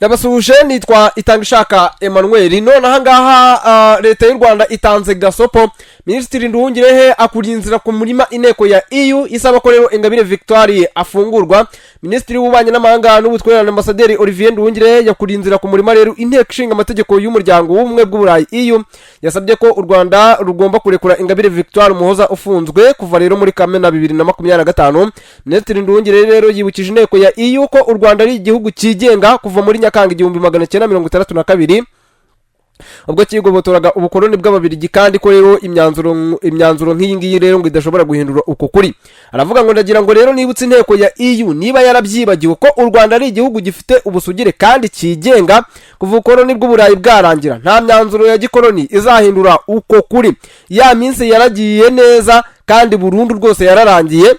Ndabasuje nitwa Itangishaka Emmanuel. Nonaha ngaha leta y'u Rwanda itanze gasopo. Minisitiri Nduhungirehe akuriye inzira ku murima Inteko ya EU isaba ko rero Ingabire Victoire afungurwa. Minisitiri w'Ububanyi n'Amahanga n'Ubutwererane Ambasaderi Olivier Nduhungirehe yakuriye inzira ku murima rero Inteko ishinga amategeko y'umuryango w'ubumwe bw'Uburayi EU yasabye ko u Rwanda rugomba kurekura Ingabire Victoire umuhoza ufunzwe kuva rero muri Kamena 2025. Minisitiri Nduhungirehe rero yibukije Inteko ya EU ko u Rwanda ari igihugu kigenga kuva muri Nyakanga 1962 ubwo kigobotoraga ubukoloni bw'ababirigi kandi ko rero imyanzuro nk'iyi ngiyi rero ngo idashobora guhindura uko kuri. Aravuga ngo ndagira ngo rero nibutse Inteko ya EU niba yarabyibagiwe ko u Rwanda ari igihugu gifite ubusugire kandi kigenga kuva ubukoloni bw'Uburayi bwarangira, nta myanzuro ya gikoloni izahindura uko kuri. Ya minsi yaragiye neza kandi burundu rwose yararangiye.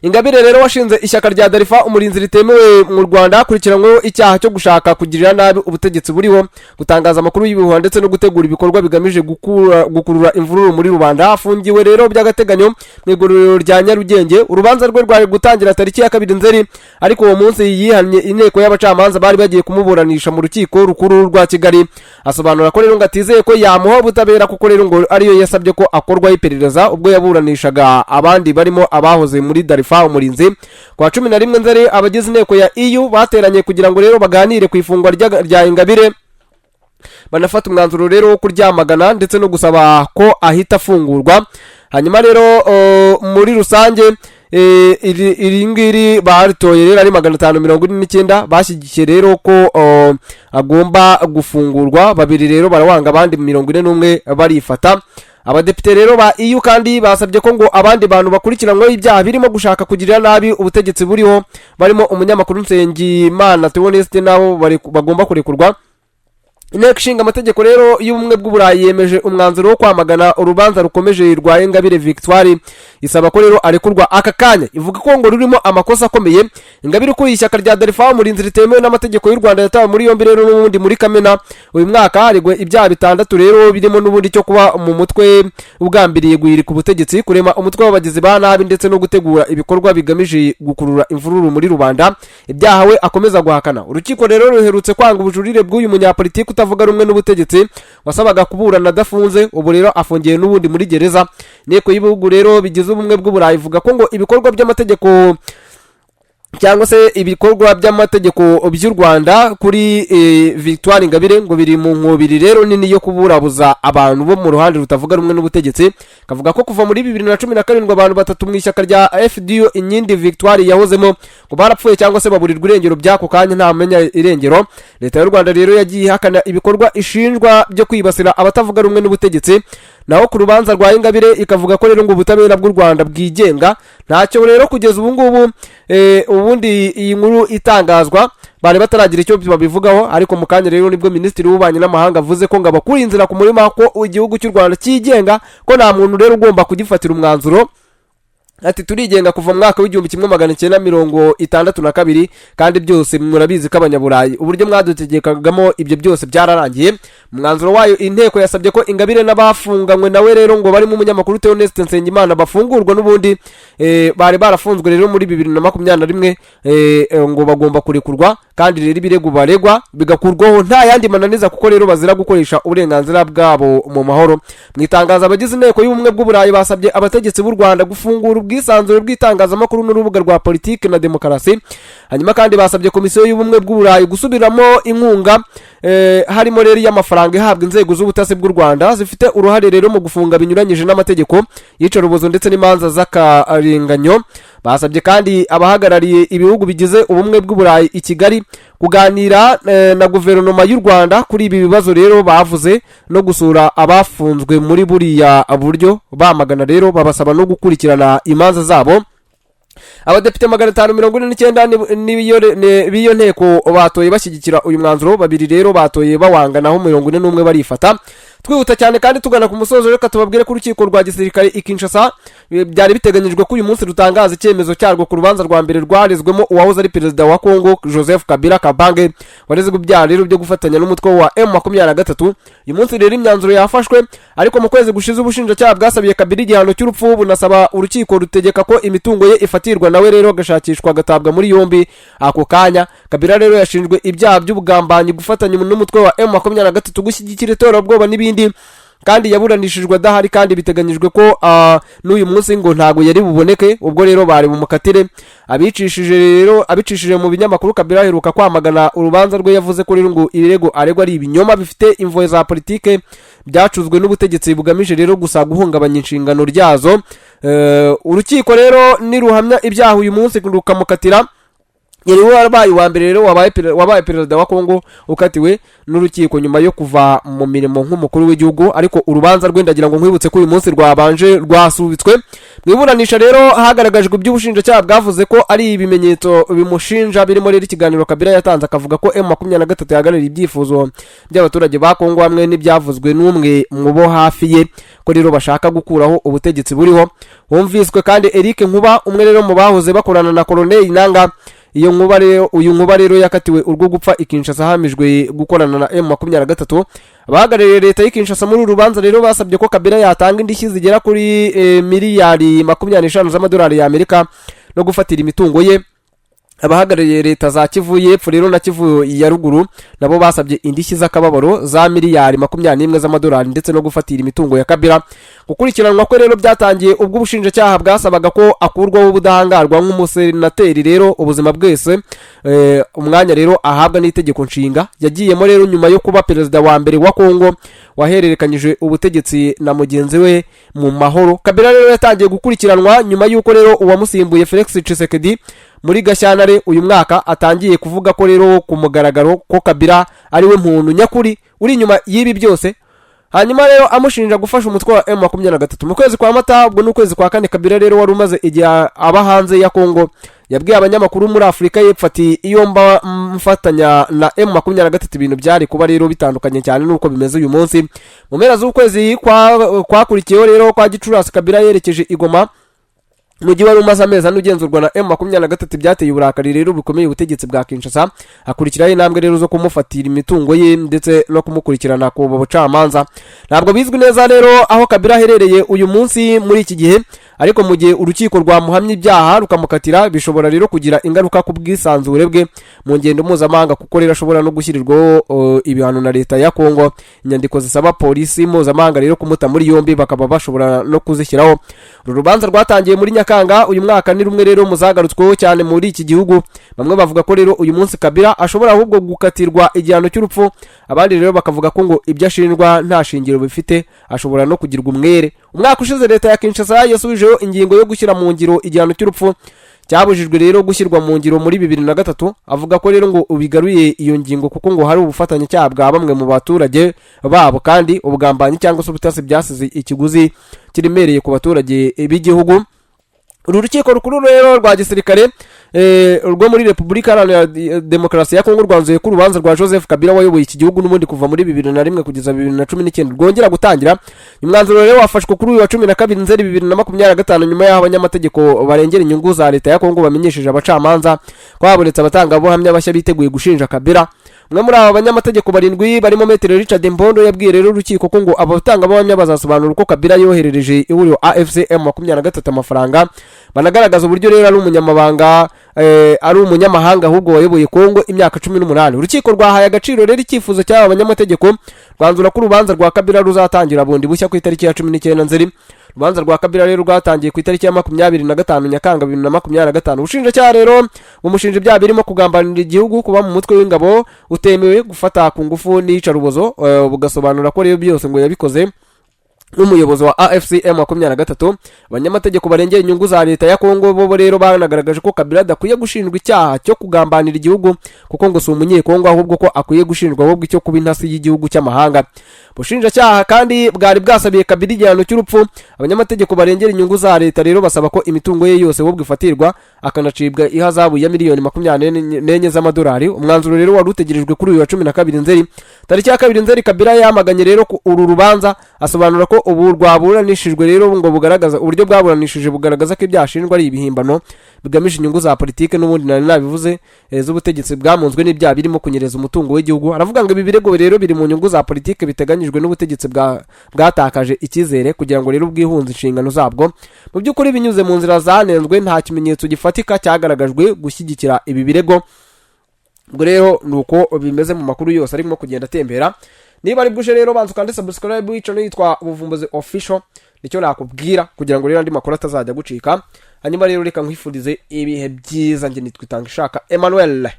Ingabire rero washinze ishyaka rya Darifa umurinzi ritemewe mu Rwanda akurikiranyweho icyaha cyo gushaka kugirira nabi ubutegetsi buriho, gutangaza amakuru y'ibihuha ndetse no gutegura ibikorwa bigamije gukurura imvururu muri rubanda. Afungiwe rero by'agateganyo mu igororero rya Nyarugenge. Urubanza rwe rwari gutangira tariki ya 2 Nzeri, ariko uwo munsi yihannye inteko y'abacamanza bari bagiye kumuburanisha mu rukiko rukuru rwa Kigali. Asobanura ko rero ngatizeye ko yamuha ubutabera kuko rero ngo ariyo yasabye ko akorwa iperereza ubwo yaburanishaga abandi barimo abahoze muri Darifa umurinzi. Kwa 11 Nzeri abagize Inteko ya EU bateranye kugira ngo rero baganire ku ifungwa rya Ingabire, banafata umwanzuro rero wo kuryamagana ndetse no gusaba ko ahita afungurwa. Hanyuma rero muri rusange iri ngiri baritoye rero ari 549 bashyigikiye rero ko agomba gufungurwa, babiri rero barawanga abandi 41 barifata. Abadepite rero ba EU kandi basabye ko ngo abandi bantu bakurikiranyweho ibyaha birimo gushaka kugirira nabi ubutegetsi buriho barimo umunyamakuru Nsengimana Theoneste nabo bagomba kurekurwa. Inteko ishinga amategeko rero y'ubumwe bw'Uburayi yemeje umwanzuro wo kwamagana urubanza rukomeje rwa Ingabire Victoire, isaba ko rero arekurwa aka kanya. Ivuga ko ngo rurimo amakosa akomeye. Ingabire ukuriye ishyaka rya Darifa umurinzi ritemewe n'amategeko y'u Rwanda yatawe muri yombi rero n'ubundi muri Kamena uyu mwaka, haregwa ibyaha bitandatu rero birimo n'ubundi cyo kuba mu mutwe ugambiriye guhirika ubutegetsi, kurema umutwe w'abagizi ba nabi ndetse no gutegura ibikorwa bigamije gukurura imvururu muri rubanda. Ibyaha we akomeza guhakana. Urukiko rero ruherutse kwanga ubujurire bw'uyu munyapolitiki utavuga rumwe n'ubutegetsi wasabaga kuburana adafunze, ubu rero afungiye n'ubundi muri gereza. Inteko y'ibihugu rero bigize ubumwe bw'Uburayi ivuga ko ngo ibikorwa by'amategeko cyangwa se ibikorwa by'amategeko by'u Rwanda kuri Victoire Ingabire ngo biri mu nkubiri rero nini yo kuburabuza abantu bo mu ruhande rutavuga rumwe n'ubutegetsi. Kavuga ko kuva muri 2017 abantu batatu mu ishyaka rya FDO inyindi Victoire yahozemo ngo barapfuye cyangwa se baburirwa irengero byako kanya nta menya irengero. Leta y'u Rwanda rero yagiye ihakana ibikorwa ishinjwa byo kwibasira abatavuga rumwe n'ubutegetsi. Naho ku rubanza rwa Ingabire ikavuga ko rero ngo ubutabera bw'u Rwanda bwigenga ntacyo rero kugeza ubu ngubu. Ubundi iyi nkuru itangazwa bari bataragira icyo babivugaho, ariko mu kanya rero nibwo Minisitiri w'Ububanyi n'Amahanga avuze ko ngaba kuri inzira ku murima ko igihugu cy'u Rwanda kigenga, ko nta muntu rero ugomba kugifatira umwanzuro. Ati turigenga kuva mu mwaka w'1962 kandi byose murabizi ko abanyaburayi uburyo mwadutegekagamo ibyo byose byararangiye. Umwanzuro wayo inteko yasabye ko Ingabire n'abafunganywe nawe rero ngo barimo umunyamakuru Theoneste Nsengimana bafungurwa n'ubundi bari barafunzwe rero muri 2021 ngo bagomba kurekurwa kandi rero ibirego baregwa bigakurwaho nta yandi mananiza kuko rero bazira gukoresha uburenganzira bwabo mu mahoro. Mwitangaza abagize Inteko y'ubumwe bw'Uburayi basabye abategetsi b'u Rwanda gufungura ubwisanzure bw'itangazamakuru n'urubuga rwa politiki na demokarasi. Hanyuma kandi basabye komisiyo y'ubumwe bw'Uburayi gusubiramo inkunga harimo rero y'amafaranga ihabwa inzego z'ubutasi bw'u Rwanda zifite uruhare rero mu gufunga binyuranyije n'amategeko, yicarubozo ndetse n'imanza z'akarenganyo. Basabye kandi abahagarariye ibihugu bigize ubumwe bw'Uburayi i Kigali kuganira na guverinoma y'u Rwanda kuri ibi bibazo rero bavuze no gusura abafunzwe muri buriya buryo. Bamagana rero babasaba no gukurikirana imanza zabo. Abadepite 549 b'iyo nteko batoye bashyigikira uyu mwanzuro, babiri rero batoye bawanga naho 41 barifata. Twihuta cyane kandi tugana ku musozo reka tubabwire ko urukiko rwa gisirikare i Kinshasa byari biteganyijwe ko uyu munsi rutangaza icyemezo cyarwo ku rubanza rwa mbere rwarezwemo uwahoze ari perezida wa Kongo Joseph Kabila Kabange warezwe ibyaha rero byo gufatanya n'umutwe wa M23. Uyu munsi rero imyanzuro yafashwe, ariko mu kwezi gushize ubushinjacyaha bwasabiye Kabila igihano cy'urupfu bunasaba urukiko rutegeka ko imitungo ye ifatirwa nawe rero agashakishwa agatabwa muri yombi ako kanya. Kabila rero yashinjwe ibyaha by'ubugambanyi, gufatanya n'umutwe wa M23 gushyigikira iterabwoba n'ibindi, kandi yaburanishijwe adahari, kandi biteganyijwe ko n'uyu munsi ngo ntago yari buboneke. Ubwo rero bari bumukatire. Abicishije mu binyamakuru, Kabila aheruka kwamagana urubanza rwe, yavuze ko rero ngo ibirego aregwa ari ibinyoma bifite imvo za politike byacuzwe n'ubutegetsi bugamije rero gusa guhungabanya inshingano ryazo. Urukiko rero niruhamya ibyaha uyu munsi rukamukatira. Yari wabaye wa mbere rero wabaye perezida wa Kongo ukatiwe n'urukiko nyuma yo kuva mu mirimo nk'umukuru w'igihugu, ariko urubanza rwe ndagira ngo nkwibutse ko uyu munsi rwasubitswe. Mwiburanisha rero hagaragajwe iby'ubushinjacyaha bwavuze ko ari ibimenyetso bimushinja, birimo rero ikiganiro Kabila yatanze akavuga ko M23 yahagarariye ibyifuzo by'abaturage ba Kongo hamwe n'ibyavuzwe n'umwe mu bo hafi ye, ko rero bashaka gukuraho ubutegetsi buriho. Humviswe kandi Eric Nkuba, umwe rero mu bahoze bakorana na Colonel Nanga. Uyu Nkuba rero yakatiwe urwo gupfa Kinshasa hamijwe gukorana na M23. Abahagarariye leta y'Kinshasa muri urubanza rero basabye ko Kabila yatanga indishyi zigera kuri miliyari 25 z'amadolari y'Amerika no gufatira imitungo ye. Abahagarariye leta za Kivu y'Epfo rero na Kivu ya Ruguru nabo basabye indishyi z'akababaro za miliyari 21 z'amadolari ndetse no gufatira imitungo ya Kabila. Gukurikiranwa ko rero byatangiye ubwo ubushinjacyaha bwasabaga ko akurwaho ubudahangarwa nk'umusenateri rero ubuzima bwese, umwanya rero ahabwa n'itegeko nshinga. Yagiyemo rero nyuma yo kuba perezida wa mbere wa Kongo wahererekanyije ubutegetsi na mugenzi we mu mahoro. Kabila rero yatangiye gukurikiranwa nyuma y'uko rero uwamusimbuye Felix Tshisekedi muri Gashyantare uyu mwaka atangiye kuvuga ko rero ku mugaragaro ko Kabila ari we muntu nyakuri uri inyuma y'ibi byose. Hanyuma rero amushinja gufasha umutwe wa M23 mu kwezi kwa Mata. Ubwo n'ukwezi kwa kane, Kabila rero wari umaze igihe aba hanze ya Kongo yabwiye abanyamakuru muri Afurika y'Epfo ati iyo mfatanya na M23 ibintu byari kuba rero bitandukanye cyane nuko bimeze uyu munsi. Mu mpera z'ukwezi kwakurikiyeho rero kwa Gicurasi, Kabila yerekeje i Goma, mugi wari umaze amezi anugenzurwa na M23. Byateye uburakari rero bukomeye ubutegetsi bwa Kinshasa, akurikiraho intambwe rero zo kumufatira imitungo ye ndetse no kumukurikirana ku bucamanza. Ntabwo bizwi neza rero aho Kabila aherereye uyu munsi muri iki gihe, ariko mu gihe urukiko rwamuhamya ibyaha rukamukatira bishobora rero kugira ingaruka ku bwisanzure bwe mu ngendo mpuzamahanga, kuko rero ashobora no gushyirirwaho ibihano na leta ya Kongo. Inyandiko zisaba polisi mpuzamahanga rero kumuta muri yombi, bakaba bashobora no kuzishyiraho. Uru rubanza rwatangiye muri Nyakanga uyu mwaka, ni rumwe rero muzagarutsweho cyane muri iki gihugu. Bamwe bavuga ko rero uyu munsi Kabila ashobora ahubwo gukatirwa igihano cy'urupfu, abandi rero bakavuga ko ngo ibyo ashinjwa nta shingiro bifite, ashobora no kugirwa umwere. Umwaka ushize leta ya Kinshasa yasubijeho ingingo yo gushyira mu ngiro igihano cy'urupfu, cyabujijwe rero gushyirwa mu ngiro muri 2003. Avuga ko rero ngo ubigaruye iyo ngingo kuko ngo hari ubufatanyacyaha bwa bamwe mu baturage babo, kandi ubugambanyi cyangwa se ubutasi byasize ikiguzi kiremereye ku baturage b'igihugu. Uru rukiko rukuru rero rwa gisirikare rwo muri Repubulika Iharanira Demokarasi ya Kongo rwanzuye ko urubanza rwa Joseph Kabila wayoboye iki gihugu n'ubundi kuva muri 2001 kugeza 2019 rwongera gutangira. Umwanzuro rero wafashwe kuri uyu wa 12 Nzeri 2025 nyuma y'aho abanyamategeko barengera inyungu za leta ya Kongo bamenyesheje abacamanza ko habonetse abatangabuhamya bashya biteguye gushinja Kabila. Umwe muri abo banyamategeko barindwi barimo Metero Richard Mbondo yabwiye rero urukiko ko ngo abatangabuhamya bazasobanura uko Kabila yoherereje ihuriro AFCM 23 amafaranga, banagaragaza uburyo rero ari umunyamabanga ari umunyamahanga ahubwo wayoboye Kongo imyaka 18. Urukiko rwahaye agaciro rero icyifuzo cy'aba banyamategeko, rwanzura ko urubanza rwa Kabila ruzatangira bundi bushya ku itariki ya 19 Nzeri. Urubanza rwa Kabila rero rwatangiye ku itariki ya 25 Nyakanga 2025. Ubushinjacyaha rero bumushinja ibyaha birimo kugambanira igihugu, kuba mu mutwe w'ingabo utemewe, gufata ku ngufu n'iyicarubozo, bugasobanura ko rero byose ngo yabikoze n'umuyobozi wa AFCM 23. Abanyamategeko barengera inyungu za leta ya Kongo bo rero banagaragaje ko Kabila adakwiye gushinjwa icyaha cyo kugambanira igihugu kuko ngo si umunyekongo, ahubwo ko akwiye gushinjwa ahubwo icyo kuba intasi y'igihugu cy'amahanga. Ubushinjacyaha kandi bwari bwasabiye Kabila igihano cy'urupfu. Abanyamategeko barengera inyungu za leta rero basaba ko imitungo ye yose ahubwo ifatirwa, akanacibwa ihazabu ya miliyoni 24 z'amadolari. Umwanzuro rero wari utegerejwe kuri uyu wa 12 Nzeri. Tariki ya 2 Nzeri Kabila yamaganye rero uru rubanza, asobanura ko ubu rwaburanishijwe rero ngo bugaragaza uburyo bwaburanishije bugaragaza ko ibyashinjwa ari ibihimbano bigamije inyungu za politike n'ubundi nari nabivuze z'ubutegetsi bwamunzwe n'ibyaha birimo kunyereza umutungo w'igihugu. Aravuga ngo ibi birego rero biri mu nyungu za politike biteganyijwe n'ubutegetsi bwatakaje icyizere kugira ngo rero bwihunze inshingano zabwo. Mu by'ukuri binyuze mu nzira zanenzwe, nta kimenyetso gifatika cyagaragajwe gushyigikira ibi birego. ubwo rero nuko bimeze mu makuru yose arimo kugenda atembera. Niba ari bwuje rero banza kandi subscribe w'icyo yitwa Ubuvumbuzi official, nicyo nakubwira kugira ngo rero andi makuru atazajya gucika. Hanyuma rero reka nkwifurize ibihe byiza, nge nitwa Itangishaka Emmanuel.